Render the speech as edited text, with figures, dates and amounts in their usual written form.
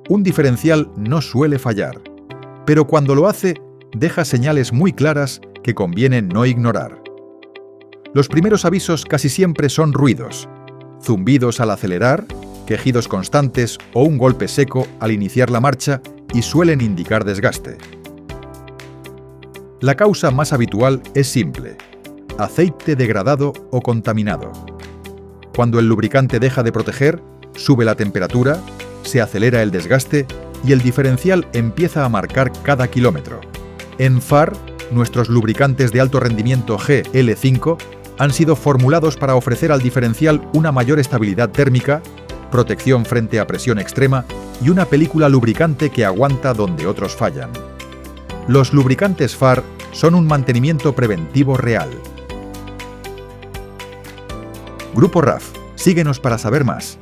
Un diferencial no suele fallar, pero cuando lo hace, deja señales muy claras que conviene no ignorar. Los primeros avisos casi siempre son ruidos, zumbidos al acelerar, quejidos constantes o un golpe seco al iniciar la marcha y suelen indicar desgaste. La causa más habitual es simple: aceite degradado o contaminado. Cuando el lubricante deja de proteger, sube la temperatura, se acelera el desgaste y el diferencial empieza a marcar cada kilómetro. En FAR, nuestros lubricantes de alto rendimiento GL5 han sido formulados para ofrecer al diferencial una mayor estabilidad térmica, protección frente a presión extrema y una película lubricante que aguanta donde otros fallan. Los lubricantes FAR son un mantenimiento preventivo real. Grupo RAF. Síguenos para saber más.